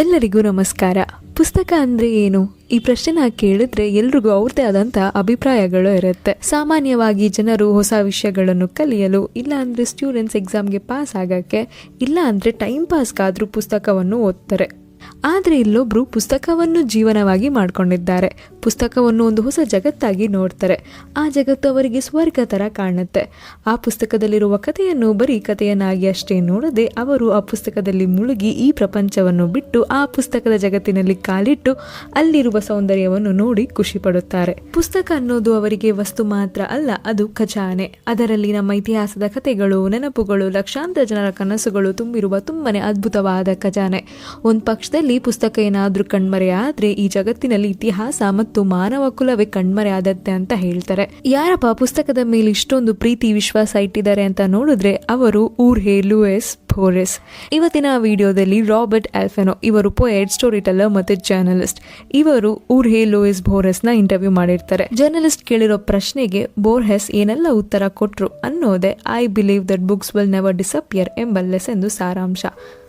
ಎಲ್ಲರಿಗೂ ನಮಸ್ಕಾರ. ಪುಸ್ತಕ ಅಂದರೆ ಏನು? ಈ ಪ್ರಶ್ನೆನ ಕೇಳಿದ್ರೆ ಎಲ್ರಿಗೂ ಅವ್ರದ್ದೇ ಆದಂಥ ಅಭಿಪ್ರಾಯಗಳು ಇರುತ್ತೆ. ಸಾಮಾನ್ಯವಾಗಿ ಜನರು ಹೊಸ ವಿಷಯಗಳನ್ನು ಕಲಿಯಲು, ಇಲ್ಲ ಅಂದರೆ ಸ್ಟೂಡೆಂಟ್ಸ್ ಎಕ್ಸಾಮ್ಗೆ ಪಾಸ್ ಆಗೋಕ್ಕೆ, ಇಲ್ಲ ಅಂದರೆ ಟೈಮ್ ಪಾಸ್ಗಾದರೂ ಪುಸ್ತಕವನ್ನು ಓದ್ತಾರೆ. ಆದರೆ ಇಲ್ಲೊಬ್ಬರು ಪುಸ್ತಕವನ್ನು ಜೀವನವಾಗಿ ಮಾಡಿಕೊಂಡಿದ್ದಾರೆ. ಪುಸ್ತಕವನ್ನು ಒಂದು ಹೊಸ ಜಗತ್ತಾಗಿ ನೋಡ್ತಾರೆ. ಆ ಜಗತ್ತು ಅವರಿಗೆ ಸ್ವರ್ಗ ಥರ ಕಾಣುತ್ತೆ. ಆ ಪುಸ್ತಕದಲ್ಲಿರುವ ಕಥೆಯನ್ನು ಬರೀ ಕಥೆಯನ್ನಾಗಿ ಅಷ್ಟೇ ನೋಡದೆ ಅವರು ಆ ಪುಸ್ತಕದಲ್ಲಿ ಮುಳುಗಿ ಈ ಪ್ರಪಂಚವನ್ನು ಬಿಟ್ಟು ಆ ಪುಸ್ತಕದ ಜಗತ್ತಿನಲ್ಲಿ ಕಾಲಿಟ್ಟು ಅಲ್ಲಿರುವ ಸೌಂದರ್ಯವನ್ನು ನೋಡಿ ಖುಷಿ ಪಡುತ್ತಾರೆ. ಪುಸ್ತಕ ಅನ್ನೋದು ಅವರಿಗೆ ವಸ್ತು ಮಾತ್ರ ಅಲ್ಲ, ಅದು ಖಜಾನೆ. ಅದರಲ್ಲಿ ನಮ್ಮ ಇತಿಹಾಸದ ಕಥೆಗಳು, ನೆನಪುಗಳು, ಲಕ್ಷಾಂತರ ಜನರ ಕನಸುಗಳು ತುಂಬಿರುವ ತುಂಬನೇ ಅದ್ಭುತವಾದ ಖಜಾನೆ. ಒಂದು ಪಕ್ಷದಲ್ಲಿ ಪುಸ್ತಕ ಏನಾದ್ರೂ ಕಣ್ಮರೆ ಆದ್ರೆ ಈ ಜಗತ್ತಿನಲ್ಲಿ ಇತಿಹಾಸ ಮತ್ತು ಮಾನವ ಕುಲವೇ ಕಣ್ಮರೆ ಆದತ್ತೆ ಅಂತ ಹೇಳ್ತಾರೆ. ಯಾರಪ್ಪ ಪುಸ್ತಕದ ಮೇಲೆ ಇಷ್ಟೊಂದು ಪ್ರೀತಿ ವಿಶ್ವಾಸ ಇಟ್ಟಿದ್ದಾರೆ ಅಂತ ನೋಡಿದ್ರೆ ಅವರು ಊರ್ಹೆ ಲೂಯಿಸ್ ಬೋರೆಸ್. ಇವತ್ತಿನ ವಿಡಿಯೋದಲ್ಲಿ ರಾಬರ್ಟ್ ಆಲ್ಫೆನೋ, ಇವರು ಪೋಯೆಟ್, ಸ್ಟೋರಿ ಟೆಲ್ಲರ್ ಮತ್ತು ಜರ್ನಲಿಸ್ಟ್. ಇವರು ಊರ್ಹೆ ಲೂಯಿಸ್ ಬೋರೆಸ್ ನ ಇಂಟರ್ವ್ಯೂ ಮಾಡಿರ್ತಾರೆ. ಜರ್ನಲಿಸ್ಟ್ ಕೇಳಿರೋ ಪ್ರಶ್ನೆಗೆ ಬೋರ್ಹೆಸ್ ಏನೆಲ್ಲ ಉತ್ತರ ಕೊಟ್ರು ಅನ್ನೋದೇ I believe that books will never disappear ಎಂಬ ಲೆಸನ್ದು ಸಾರಾಂಶ.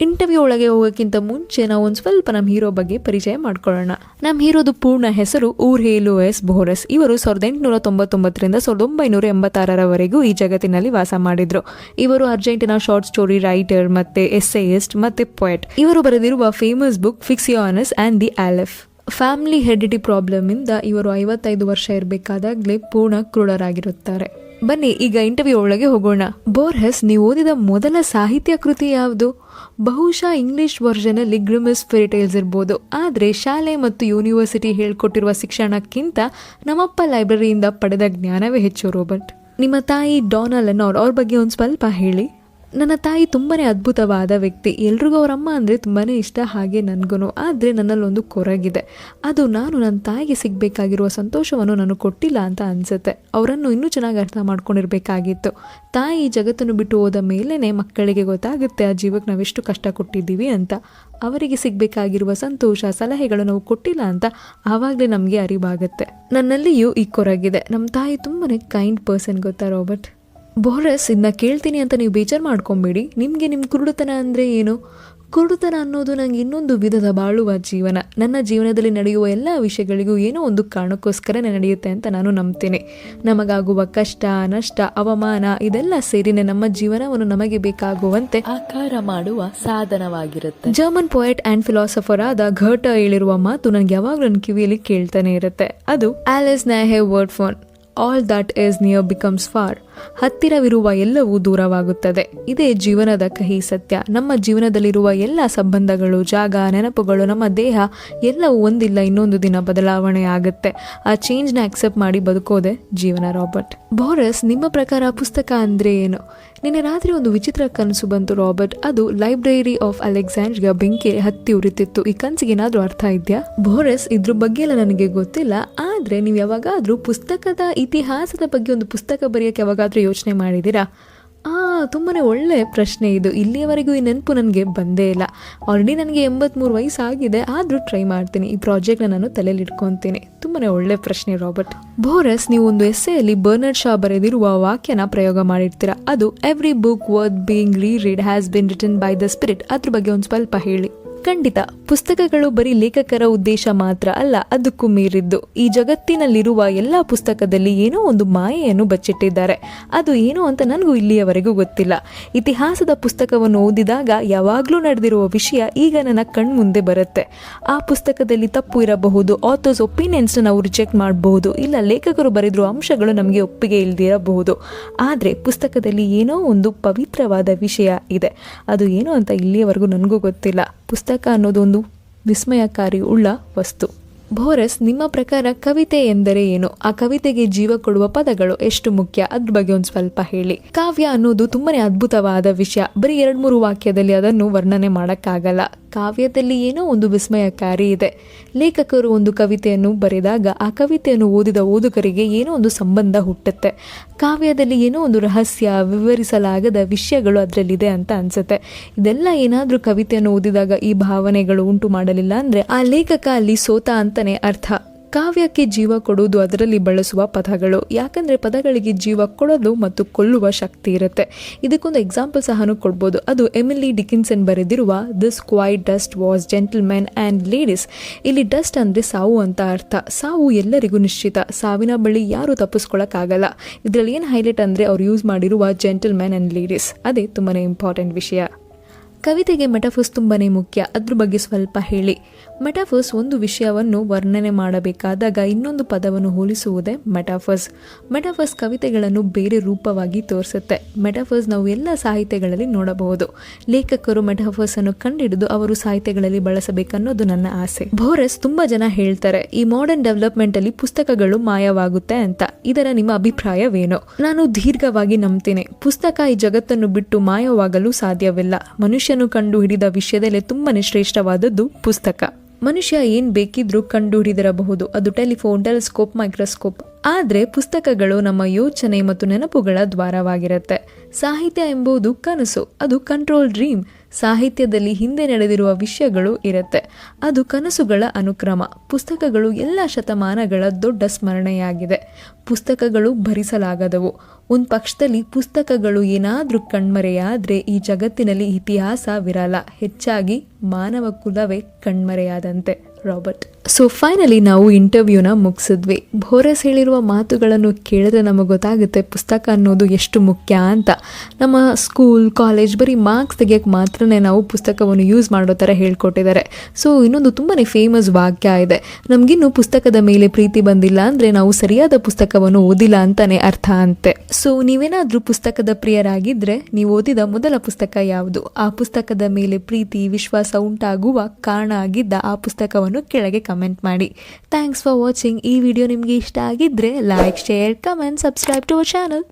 ಇಂಟರ್ವ್ಯೂ ಒಳಗೆ ಹೋಗೋಕ್ಕಿಂತ ಮುಂಚೆ ನಾವು ಒಂದು ಸ್ವಲ್ಪ ನಮ್ಮ ಹೀರೋ ಬಗ್ಗೆ ಪರಿಚಯ ಮಾಡ್ಕೊಳ್ಳೋಣ. ನಮ್ಮ ಹೀರೋದು ಪೂರ್ಣ ಹೆಸರು ಊರ್ಹೆ ಲೂಯಿಸ್ ಬೋರೆಸ್. ಇವರು 1899ರಿಂದ 1986ರವರೆಗೂ ಈ ಜಗತ್ತಿನಲ್ಲಿ ವಾಸ ಮಾಡಿದ್ರು. ಇವರು ಅರ್ಜೆಂಟಿನಾ ಶಾರ್ಟ್ ಸ್ಟೋರಿ ರೈಟರ್ ಮತ್ತೆ ಎಸ್ಸೇಯಿಸ್ಟ್ ಮತ್ತೆ ಪೋಯೆಟ್. ಇವರು ಬರೆದಿರುವ famous book Ficciones and the Aleph. Family heredity problem ಇಂದ ಇವರು 55 ವರ್ಷ ಇರಬೇಕಾದಾಗಲೇ ಪೂರ್ಣ ಕ್ರೂಢರಾಗಿರುತ್ತಾರೆ. ಬನ್ನಿ ಈಗ ಇಂಟರ್ವ್ಯೂ ಒಳಗೆ ಹೋಗೋಣ. ಬೋರ್ಹೆಸ್, ನೀವು ಓದಿದ ಮೊದಲ ಸಾಹಿತ್ಯ ಕೃತಿ ಯಾವುದು? ಬಹುಶಃ ಇಂಗ್ಲಿಷ್ ವರ್ಷನ್ ಅಲ್ಲಿ ಗ್ರಿಮ್ಸ್ ಫೇರಿಟೇಲ್ಸ್ ಇರ್ಬೋದು. ಆದರೆ ಶಾಲೆ ಮತ್ತು ಯೂನಿವರ್ಸಿಟಿ ಹೇಳ್ಕೊಟ್ಟಿರುವ ಶಿಕ್ಷಣಕ್ಕಿಂತ ನಮ್ಮಪ್ಪ ಲೈಬ್ರರಿಯಿಂದ ಪಡೆದ ಜ್ಞಾನವೇ ಹೆಚ್ಚು. ರಾಬರ್ಟ್, ನಿಮ್ಮ ತಾಯಿ ಡಾನಾ ಲೆನಾರ್ ಅವ್ರ ಬಗ್ಗೆ ಒಂದು ಸ್ವಲ್ಪ ಹೇಳಿ. ನನ್ನ ತಾಯಿ ತುಂಬಾನೇ ಅದ್ಭುತವಾದ ವ್ಯಕ್ತಿ. ಎಲ್ರಿಗೂ ಅವರಮ್ಮ ಅಂದರೆ ತುಂಬಾನೇ ಇಷ್ಟ, ಹಾಗೆ ನನಗೂ. ಆದರೆ ನನ್ನಲ್ಲೊಂದು ಕೊರಗಿದೆ. ಅದು ನಾನು ನನ್ನ ತಾಯಿಗೆ ಸಿಗಬೇಕಾಗಿರುವ ಸಂತೋಷವನ್ನು ನಾನು ಕೊಟ್ಟಿಲ್ಲ ಅಂತ ಅನಿಸುತ್ತೆ. ಅವರನ್ನು ಇನ್ನೂ ಚೆನ್ನಾಗಿ ಅರ್ಥ ಮಾಡ್ಕೊಂಡಿರ್ಬೇಕಾಗಿತ್ತು. ತಾಯಿ ಜಗತ್ತನ್ನು ಬಿಟ್ಟು ಹೋದ ಮೇಲೇ ಮಕ್ಕಳಿಗೆ ಗೊತ್ತಾಗುತ್ತೆ ಆ ಜೀವಕ್ಕೆ ನಾವೆಷ್ಟು ಕಷ್ಟ ಕೊಟ್ಟಿದ್ದೀವಿ ಅಂತ. ಅವರಿಗೆ ಸಿಗಬೇಕಾಗಿರುವ ಸಂತೋಷ, ಸಲಹೆಗಳು ನಾವು ಕೊಟ್ಟಿಲ್ಲ ಅಂತ ಆವಾಗಲೇ ನಮಗೆ ಅರಿವಾಗುತ್ತೆ. ನನ್ನಲ್ಲಿಯೂ ಈ ಕೊರಗಿದೆ. ನಮ್ಮ ತಾಯಿ ತುಂಬಾನೇ ಕೈಂಡ್ ಪರ್ಸನ್, ಗೊತ್ತಾ ರಾಬರ್ಟ್? ಬೋರೆಸ್, ಇದನ್ನ ಕೇಳ್ತೀನಿ ಅಂತ ನೀವು ಬೇಜಾರು ಮಾಡ್ಕೊಂಬೇಡಿ. ನಿಮಗೆ ನಿಮ್ಮ ಕುರುಡುತನ ಅಂದರೆ ಏನು? ಕುರುಡುತನ ಅನ್ನೋದು ನನಗೆ ಇನ್ನೊಂದು ವಿಧದ ಬಾಳುವ ಜೀವನ. ನನ್ನ ಜೀವನದಲ್ಲಿ ನಡೆಯುವ ಎಲ್ಲ ವಿಷಯಗಳಿಗೂ ಏನೋ ಒಂದು ಕಾರಣಕ್ಕೋಸ್ಕರನೇ ನಡೆಯುತ್ತೆ ಅಂತ ನಾನು ನಂಬ್ತೀನಿ. ನಮಗಾಗುವ ಕಷ್ಟ, ನಷ್ಟ, ಅವಮಾನ ಇದೆಲ್ಲ ಸೇರಿನೇ ನಮ್ಮ ಜೀವನವನ್ನು ನಮಗೆ ಬೇಕಾಗುವಂತೆ ಆಕಾರ ಮಾಡುವ ಸಾಧನವಾಗಿರುತ್ತೆ. ಜರ್ಮನ್ ಪೋಯೆಟ್ ಆ್ಯಂಡ್ ಫಿಲಾಸಫರ್ ಆದ ಘರ್ಟ ಹೇಳಿರುವ ಮಾತು ನನಗೆ ಯಾವಾಗಲೂ ನನ್ನ ಕಿವಿಯಲ್ಲಿ ಕೇಳ್ತಾನೆ ಇರುತ್ತೆ. ಅದು Alice I have word for all that is near becomes for. ಹತ್ತಿರವಿರುವ ಎಲ್ಲವೂ ದೂರವಾಗುತ್ತದೆ. ಇದೇ ಜೀವನದ ಕಹಿ ಸತ್ಯ. ನಮ್ಮ ಜೀವನದಲ್ಲಿರುವ ಎಲ್ಲ ಸಂಬಂಧಗಳು, ಜಾಗ, ನೆನಪುಗಳು, ನಮ್ಮ ದೇಹ ಎಲ್ಲವೂ ಒಂದಿಲ್ಲ ಇನ್ನೊಂದು ದಿನ ಬದಲಾವಣೆ ಆಗುತ್ತೆ. ಆ ಚೇಂಜ್ನ ಆಕ್ಸೆಪ್ಟ್ ಮಾಡಿ ಬದುಕೋದೆ ಜೀವನ. ರಾಬರ್ಟ್ ಬೋರೆಸ್, ನಿಮ್ಮ ಪ್ರಕಾರ ಪುಸ್ತಕ ಅಂದರೆ ಏನು? ನಿನ್ನೆ ರಾತ್ರಿ ಒಂದು ವಿಚಿತ್ರ ಕನಸು ಬಂತು ರಾಬರ್ಟ್. ಅದು ಲೈಬ್ರರಿ ಆಫ್ ಅಲೆಕ್ಸಾಂಡ್ರಿಯಾ ಬೆಂಕಿ ಹತ್ತಿ ಉರಿತಿತ್ತು. ಈ ಕನಸಿಗೆ ಏನಾದರೂ ಅರ್ಥ ಇದೆಯಾ? ಬೋರೆಸ್, ಇದ್ರ ಬಗ್ಗೆ ಎಲ್ಲ ನನಗೆ ಗೊತ್ತಿಲ್ಲ. ಆದರೆ ನೀವು ಯಾವಾಗಾದರೂ ಪುಸ್ತಕದ ಇತಿಹಾಸದ ಬಗ್ಗೆ ಒಂದು ಪುಸ್ತಕ ಬರೆಯೋಕ್ಕೆ ಯಾವಾಗಾದರೂ ಯೋಚನೆ ಮಾಡಿದ್ದೀರಾ? ತುಂಬಾ ಒಳ್ಳೆ ಪ್ರಶ್ನೆ ಇದು. ಇಲ್ಲಿಯವರೆಗೂ ಈ ನೆನಪು ನನಗೆ ಬಂದೇ ಇಲ್ಲ. ಆಲ್ರೆಡಿ ನನಗೆ 83 ವಯಸ್ಸಾಗಿದೆ. ಆದರೂ ಟ್ರೈ ಮಾಡ್ತೀನಿ. ಈ ಪ್ರಾಜೆಕ್ಟ್ನ ನಾನು ತಲೆಯಲ್ಲಿ ಇಟ್ಕೊತೀನಿ. ತುಂಬಾ ಒಳ್ಳೆ ಪ್ರಶ್ನೆ ರಾಬರ್ಟ್. ಬೋರೆಸ್, ನೀವು ಒಂದು ಎಸ್ಸೆಯಲ್ಲಿ ಬರ್ನಾರ್ಡ್ ಶಾ ಬರೆದಿರುವ ವಾಕ್ಯನ ಪ್ರಯೋಗ ಮಾಡಿರ್ತೀರ. ಅದು every book worth being read has been written by the spirit. ಅದ್ರ ಬಗ್ಗೆ ಒಂದು ಸ್ವಲ್ಪ ಹೇಳಿ. ಖಂಡಿತ. ಪುಸ್ತಕಗಳು ಬರೀ ಲೇಖಕರ ಉದ್ದೇಶ ಮಾತ್ರ ಅಲ್ಲ, ಅದಕ್ಕೂ ಮೀರಿದ್ದು. ಈ ಜಗತ್ತಿನಲ್ಲಿರುವ ಎಲ್ಲ ಪುಸ್ತಕದಲ್ಲಿ ಏನೋ ಒಂದು ಮಾಯೆಯನ್ನು ಬಚ್ಚಿಟ್ಟಿದ್ದಾರೆ. ಅದು ಏನೋ ಅಂತ ನನಗೂ ಇಲ್ಲಿಯವರೆಗೂ ಗೊತ್ತಿಲ್ಲ. ಇತಿಹಾಸದ ಪುಸ್ತಕವನ್ನು ಓದಿದಾಗ ಯಾವಾಗಲೂ ನಡೆದಿರುವ ವಿಷಯ ಈಗ ನನ್ನ ಕಣ್ಮುಂದೆ ಬರುತ್ತೆ. ಆ ಪುಸ್ತಕದಲ್ಲಿ ತಪ್ಪು ಇರಬಹುದು, ಆಥರ್ಸ್ ಒಪಿನಿಯನ್ಸ್ನ ನಾವು ರಿಜೆಕ್ಟ್ ಮಾಡಬಹುದು, ಇಲ್ಲ ಲೇಖಕರು ಬರೆದಿರುವ ಅಂಶಗಳು ನಮಗೆ ಒಪ್ಪಿಗೆ ಇಲ್ಲದಿರಬಹುದು. ಆದರೆ ಪುಸ್ತಕದಲ್ಲಿ ಏನೋ ಒಂದು ಪವಿತ್ರವಾದ ವಿಷಯ ಇದೆ. ಅದು ಏನೋ ಅಂತ ಇಲ್ಲಿಯವರೆಗೂ ನನಗೂ ಗೊತ್ತಿಲ್ಲ. ಪುಸ್ತಕ ಅನ್ನೋದು ಒಂದು ವಿಸ್ಮಯಕಾರಿ ಉಳ್ಳ ವಸ್ತು. ಬೋರೆಸ್, ನಿಮ್ಮ ಪ್ರಕಾರ ಕವಿತೆ ಎಂದರೆ ಏನು? ಆ ಕವಿತೆಗೆ ಜೀವ ಕೊಡುವ ಪದಗಳು ಎಷ್ಟು ಮುಖ್ಯ? ಅದ್ರ ಬಗ್ಗೆ ಒಂದು ಸ್ವಲ್ಪ ಹೇಳಿ. ಕಾವ್ಯ ಅನ್ನೋದು ತುಂಬಾನೇ ಅದ್ಭುತವಾದ ವಿಷಯ. ಬರೀ 2-3 ವಾಕ್ಯದಲ್ಲಿ ಅದನ್ನು ವರ್ಣನೆ ಮಾಡೋಕ್ಕಾಗಲ್ಲ. ಕಾವ್ಯದಲ್ಲಿ ಏನೋ ಒಂದು ವಿಸ್ಮಯಕಾರಿ ಇದೆ. ಲೇಖಕರು ಒಂದು ಕವಿತೆಯನ್ನು ಬರೆದಾಗ ಆ ಕವಿತೆಯನ್ನು ಓದಿದ ಓದುಗರಿಗೆ ಏನೋ ಒಂದು ಸಂಬಂಧ ಹುಟ್ಟುತ್ತೆ. ಕಾವ್ಯದಲ್ಲಿ ಏನೋ ಒಂದು ರಹಸ್ಯ, ವಿವರಿಸಲಾಗದ ವಿಷಯಗಳು ಅದರಲ್ಲಿದೆ ಅಂತ ಅನ್ಸುತ್ತೆ. ಇದೆಲ್ಲ ಏನಾದರೂ ಕವಿತೆಯನ್ನು ಓದಿದಾಗ ಈ ಭಾವನೆಗಳು ಉಂಟು ಮಾಡಲಿಲ್ಲ ಅಂದರೆ ಆ ಲೇಖಕ ಅಲ್ಲಿ ಸೋತ ಅಂತಾನೆ ಅರ್ಥ. ಕಾವ್ಯಕ್ಕೆ ಜೀವ ಕೊಡುವುದು ಅದರಲ್ಲಿ ಬಳಸುವ ಪದಗಳು, ಯಾಕಂದರೆ ಪದಗಳಿಗೆ ಜೀವ ಕೊಡೋದು ಮತ್ತು ಕೊಲ್ಲುವ ಶಕ್ತಿ ಇರುತ್ತೆ. ಇದಕ್ಕೊಂದು ಎಕ್ಸಾಂಪಲ್ ಸಹ ಕೊಡ್ಬೋದು. ಅದು ಎಮಿಲಿ ಡಿಕಿನ್ಸನ್ ಬರೆದಿರುವ this quiet dust was gentlemen and ladies. ಇಲ್ಲಿ ಡಸ್ಟ್ ಅಂದರೆ ಸಾವು ಅಂತ ಅರ್ಥ. ಸಾವು ಎಲ್ಲರಿಗೂ ನಿಶ್ಚಿತ, ಸಾವಿನ ಬಳಿ ಯಾರೂ ತಪ್ಪಿಸ್ಕೊಳ್ಳೋಕ್ಕಾಗಲ್ಲ. ಇದರಲ್ಲಿ ಏನು ಹೈಲೈಟ್ ಅಂದರೆ ಅವ್ರು ಯೂಸ್ ಮಾಡಿರುವ ಜೆಂಟಲ್ಮೆನ್ ಆ್ಯಂಡ್ ಲೇಡೀಸ್, ಅದೇ ತುಂಬಾ ಇಂಪಾರ್ಟೆಂಟ್ ವಿಷಯ. ಕವಿತೆಗೆ ಮೆಟಾಫರ್ಸ್ ತುಂಬಾ ಮುಖ್ಯ, ಅದ್ರ ಬಗ್ಗೆ ಸ್ವಲ್ಪ ಹೇಳಿ. ಮೆಟಾಫರ್ಸ್ ಒಂದು ವಿಷಯವನ್ನು ವರ್ಣನೆ ಮಾಡಬೇಕಾದಾಗ ಇನ್ನೊಂದು ಪದವನ್ನು ಹೋಲಿಸುವುದೇ ಮೆಟಾಫರ್ಸ್. ಮೆಟಾಫರ್ಸ್ ಕವಿತೆಗಳನ್ನು ಬೇರೆ ರೂಪವಾಗಿ ತೋರಿಸುತ್ತೆ. ಮೆಟಾಫರ್ಸ್ ನಾವು ಎಲ್ಲ ಸಾಹಿತ್ಯಗಳಲ್ಲಿ ನೋಡಬಹುದು. ಲೇಖಕರು ಮೆಟಾಫರ್ಸನ್ನು ಕಂಡುಹಿಡಿದು ಅವರು ಸಾಹಿತ್ಯಗಳಲ್ಲಿ ಬಳಸಬೇಕನ್ನೋದು ನನ್ನ ಆಸೆ. ಬೋರೆಸ್ ತುಂಬ ಜನ ಹೇಳ್ತಾರೆ ಈ ಮಾಡರ್ನ್ ಡೆವಲಪ್ಮೆಂಟಲ್ಲಿ ಪುಸ್ತಕಗಳು ಮಾಯವಾಗುತ್ತೆ ಅಂತ. ಇದರ ನಿಮ್ಮ ಅಭಿಪ್ರಾಯವೇನು? ನಾನು ದೀರ್ಘವಾಗಿ ನಂಬ್ತೀನಿ, ಪುಸ್ತಕ ಈ ಜಗತ್ತನ್ನು ಬಿಟ್ಟು ಮಾಯವಾಗಲು ಸಾಧ್ಯವಿಲ್ಲ. ಮನುಷ್ಯನು ಕಂಡು ಹಿಡಿದ ವಿಷಯದಲ್ಲೇ ತುಂಬಾನೇ ಶ್ರೇಷ್ಠವಾದದ್ದು ಪುಸ್ತಕ. ಮನುಷ್ಯ ಏನು ಬೇಕಿದ್ರೂ ಕಂಡು ಹಿಡಿದಿರಬಹುದು, ಅದು ಟೆಲಿಫೋನ್, ಟೆಲಿಸ್ಕೋಪ್, ಮೈಕ್ರೋಸ್ಕೋಪ್. ಆದರೆ ಪುಸ್ತಕಗಳು ನಮ್ಮ ಯೋಚನೆ ಮತ್ತು ನೆನಪುಗಳ ದ್ವಾರವಾಗಿರುತ್ತೆ. ಸಾಹಿತ್ಯ ಎಂಬುದು ಕನಸು, ಅದು ಕಂಟ್ರೋಲ್ ಡ್ರೀಮ್. ಸಾಹಿತ್ಯದಲ್ಲಿ ಹಿಂದೆ ನಡೆದಿರುವ ವಿಷಯಗಳು ಇರುತ್ತೆ, ಅದು ಕನಸುಗಳ ಅನುಕ್ರಮ. ಪುಸ್ತಕಗಳು ಎಲ್ಲ ಶತಮಾನಗಳ ದೊಡ್ಡ ಸ್ಮರಣೆಯಾಗಿದೆ. ಪುಸ್ತಕಗಳು ಭರಿಸಲಾಗದವು. ಒಂದು ಪಕ್ಷದಲ್ಲಿ ಪುಸ್ತಕಗಳು ಏನಾದರೂ ಕಣ್ಮರೆಯಾದರೆ ಈ ಜಗತ್ತಿನಲ್ಲಿ ಇತಿಹಾಸವಿರಲ್ಲ, ಹೆಚ್ಚಾಗಿ ಮಾನವ ಕುಲವೇ ಕಣ್ಮರೆಯಾದಂತೆ. ರಾಬರ್ಟ್. ಸೊ ಫೈನಲಿ ನಾವು ಇಂಟರ್ವ್ಯೂನ ಮುಗಿಸಿದ್ವಿ. ಬೋರೆಸ್ ಹೇಳಿರುವ ಮಾತುಗಳನ್ನು ಕೇಳಿದ್ರೆ ನಮಗೆ ಗೊತ್ತಾಗುತ್ತೆ ಪುಸ್ತಕ ಅನ್ನೋದು ಎಷ್ಟು ಮುಖ್ಯ ಅಂತ. ನಮ್ಮ ಸ್ಕೂಲ್, ಕಾಲೇಜ್ ಬರೀ ಮಾರ್ಕ್ಸ್ ತೆಗಿಯೋಕ್ಕೆ ಮಾತ್ರನೇ ನಾವು ಪುಸ್ತಕವನ್ನು ಯೂಸ್ ಮಾಡೋ ಥರ ಹೇಳ್ಕೊಟ್ಟಿದ್ದಾರೆ. ಸೊ ಇನ್ನೊಂದು ತುಂಬಾ ಫೇಮಸ್ ವಾಕ್ಯ ಇದೆ, ನಮಗಿನ್ನೂ ಪುಸ್ತಕದ ಮೇಲೆ ಪ್ರೀತಿ ಬಂದಿಲ್ಲ ಅಂದರೆ ನಾವು ಸರಿಯಾದ ಪುಸ್ತಕವನ್ನು ಓದಿಲ್ಲ ಅಂತಲೇ ಅರ್ಥ ಅಂತೆ. ಸೊ ನೀವೇನಾದರೂ ಪುಸ್ತಕದ ಪ್ರಿಯರಾಗಿದ್ದರೆ ನೀವು ಓದಿದ ಮೊದಲ ಪುಸ್ತಕ ಯಾವುದು? ಆ ಪುಸ್ತಕದ ಮೇಲೆ ಪ್ರೀತಿ, ವಿಶ್ವಾಸ ಉಂಟಾಗುವ ಕಾರಣ ಆಗಿದ್ದ ಆ ಪುಸ್ತಕವನ್ನು ಕೆಳಗೆ ಕಮೆಂಟ್ ಮಾಡಿ. Thanks for watching. ಈ ವಿಡಿಯೋ ನಿಮಗೆ ಇಷ್ಟ ಆಗಿದ್ದರೆ like, share, comment, subscribe to our channel.